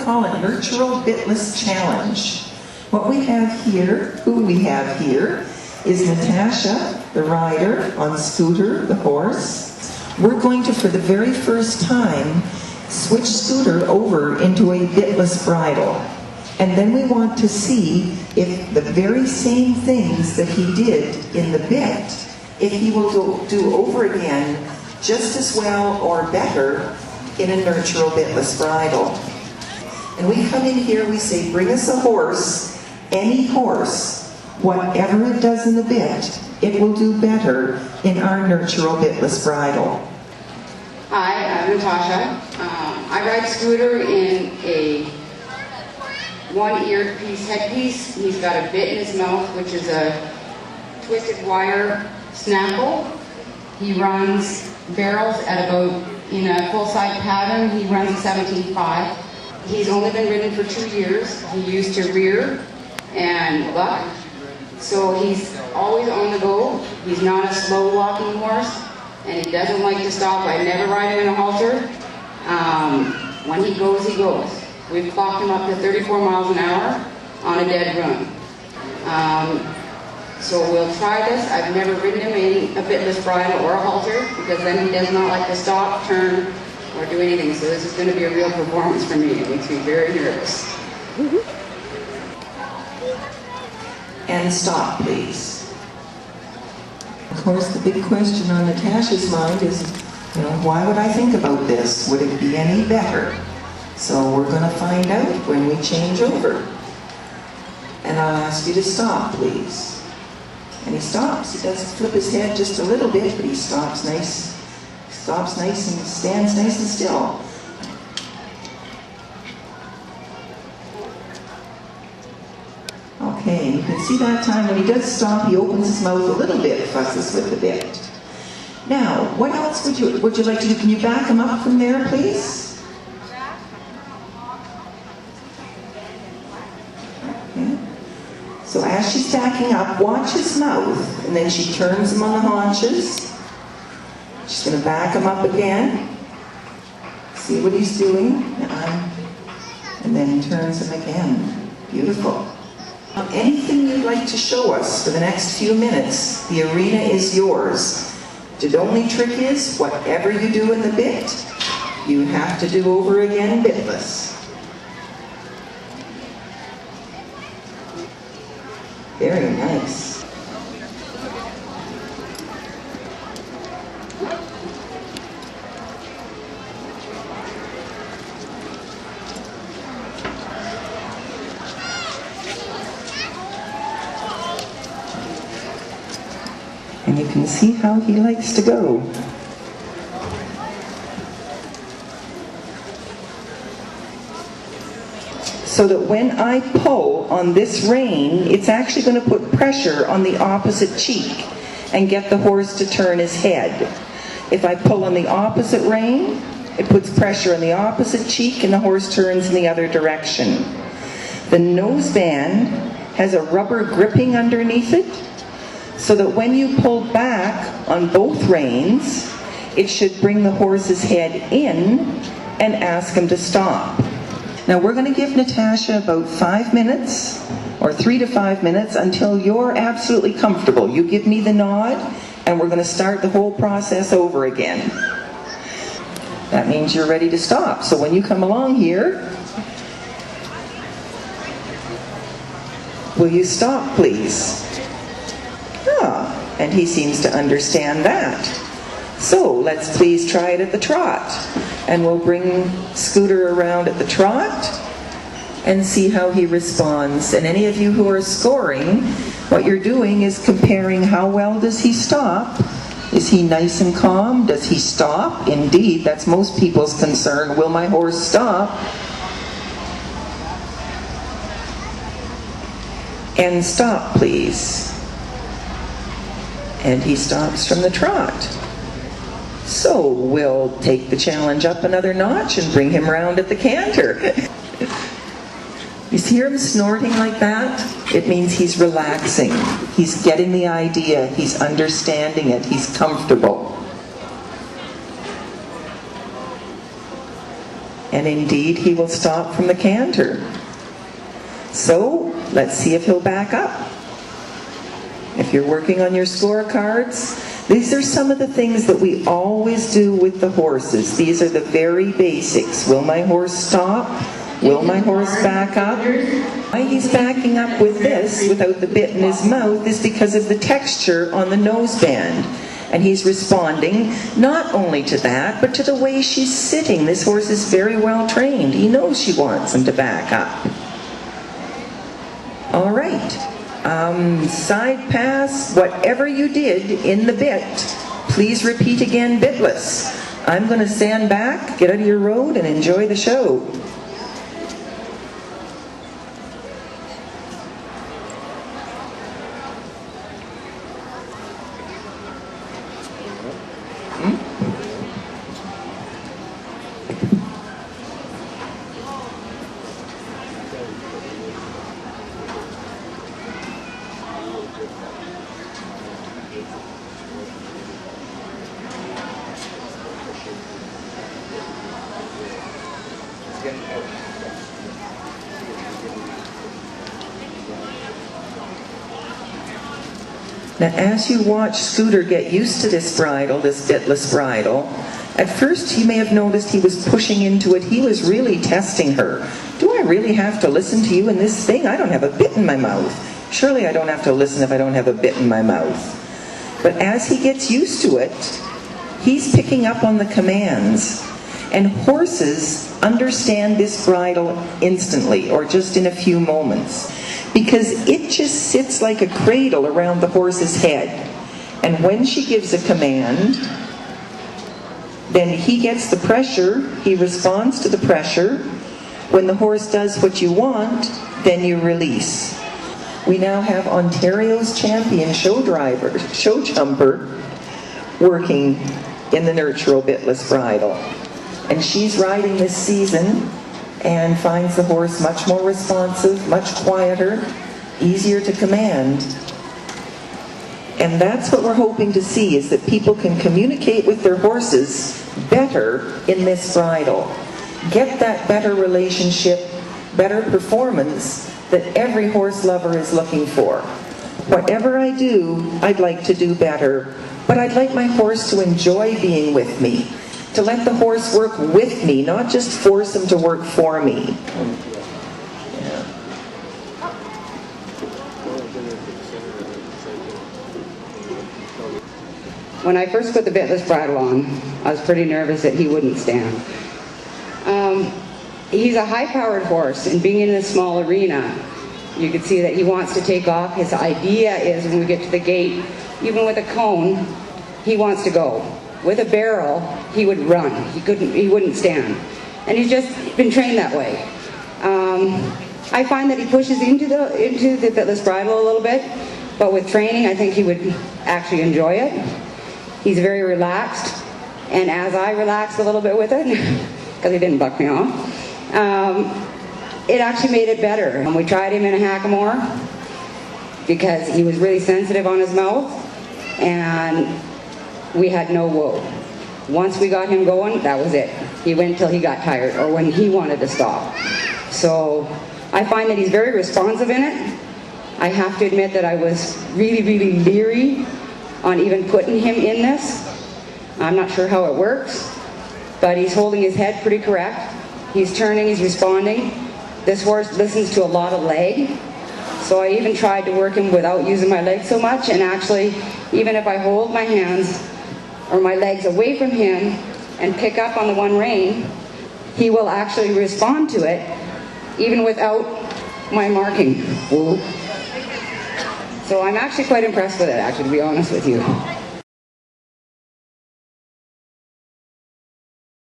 call a Nurtural Bitless Challenge. What we have here, who we have here, is Natasha, the rider, on Scooter, the horse. We're going to, for the very first time, switch Scooter over into a bitless bridle. And then we want to see if the very same things that he did in the bit, if he will do over again just as well or better in a Nurtural Bitless Bridle. And we come in here, we say, bring us a horse, any horse, whatever it does in the bit, it will do better in our Nurtural Bitless Bridle. Hi, I'm Natasha. I ride Scooter in a one-eared piece headpiece. He's got a bit in his mouth, which is a twisted wire snaffle. He runs barrels at about, in a full-side pattern, he runs a 17.5. He's only been ridden for 2 years. He used to rear and buck, so he's always on the go. He's not a slow-walking horse, and he doesn't like to stop. I never ride him in a halter. When he goes, he goes. We've clocked him up to 34 miles an hour on a dead run. So we'll try this. I've never ridden him in a bitless bridle or a halter, because then he does not like to stop, turn, or do anything. So this is going to be a real performance for me. It makes me very nervous. And stop, please. Of course, the big question on Natasha's mind is, why would I think about this? Would it be any better? So we're going to find out when we change over. And I'll ask you to stop, please. And he stops. He does flip his head just a little bit, but he stops nice. Stops nice and stands nice and still. Okay, and you can see that time when he does stop, he opens his mouth a little bit, fusses with the bit. Now, what else would you like to do? Can you back him up from there, please? Okay. So as she's backing up, watch his mouth, and then she turns him on the haunches. She's going to back him up again. See what he's doing. And then turns him again. Beautiful. Anything you'd like to show us for the next few minutes, the arena is yours. The only trick is, whatever you do in the bit, you have to do over again bitless. Very nice. And you can see how he likes to go. So that when I pull on this rein, it's actually going to put pressure on the opposite cheek and get the horse to turn his head. If I pull on the opposite rein, it puts pressure on the opposite cheek and the horse turns in the other direction. The noseband has a rubber gripping underneath it, so that when you pull back on both reins, it should bring the horse's head in and ask him to stop. Now we're going to give Natasha about 5 minutes, or 3 to 5 minutes, until you're absolutely comfortable. You give me the nod, and we're going to start the whole process over again. That means you're ready to stop. So when you come along here, will you stop, please? And he seems to understand that. So let's please try it at the trot. And we'll bring Scooter around at the trot and see how he responds. And any of you who are scoring, what you're doing is comparing how well does he stop. Is he nice and calm? Does he stop? Indeed, that's most people's concern. Will my horse stop? And stop, please. And he stops from the trot. So we'll take the challenge up another notch and bring him round at the canter. You hear him snorting like that? It means he's relaxing. He's getting the idea. He's understanding it. He's comfortable. And indeed, he will stop from the canter. So, let's see if he'll back up. If you're working on your scorecards, these are some of the things that we always do with the horses. These are the very basics. Will my horse stop? Will my horse back up? Why he's backing up with this, without the bit in his mouth, is because of the texture on the noseband. And he's responding not only to that, but to the way she's sitting. This horse is very well trained. He knows she wants him to back up. All right. Side pass, whatever you did in the bit, please repeat again bitless. I'm going to stand back, get out of your road, and enjoy the show. Now, as you watch Scooter get used to this bridle, this bitless bridle, at first he may have noticed he was pushing into it. He was really testing her. Do I really have to listen to you in this thing? I don't have a bit in my mouth. Surely I don't have to listen if I don't have a bit in my mouth. But as he gets used to it, he's picking up on the commands. And horses understand this bridle instantly, or just in a few moments, because it just sits like a cradle around the horse's head. And when she gives a command, then he gets the pressure, he responds to the pressure. When the horse does what you want, then you release. We now have Ontario's champion show jumper, working in the Nurtural Bitless Bridle. And she's riding this season and finds the horse much more responsive, much quieter, easier to command. And that's what we're hoping to see, is that people can communicate with their horses better in this bridle. Get that better relationship, better performance that every horse lover is looking for. Whatever I do, I'd like to do better, but I'd like my horse to enjoy being with me, to let the horse work with me, not just force him to work for me. When I first put the bitless bridle on, I was pretty nervous that he wouldn't stand. He's a high-powered horse, and being in a small arena, you can see that he wants to take off. His idea is when we get to the gate, even with a cone, he wants to go. With a barrel, he would run. He wouldn't stand. And he's just been trained that way. I find that he pushes into the bitless bridle a little bit, but with training, I think he would actually enjoy it. He's very relaxed, and as I relaxed a little bit with it, because he didn't buck me off, it actually made it better. And we tried him in a hackamore because he was really sensitive on his mouth, and we had no woe. Once we got him going, that was it. He went till he got tired or when he wanted to stop. So I find that he's very responsive in it. I have to admit that I was really, really leery on even putting him in this. I'm not sure how it works, but he's holding his head pretty correct. He's turning, he's responding. This horse listens to a lot of leg, so I even tried to work him without using my legs so much, and actually, even if I hold my hands or my legs away from him and pick up on the one rein, he will actually respond to it, even without my marking. So I'm actually quite impressed with it, actually, to be honest with you.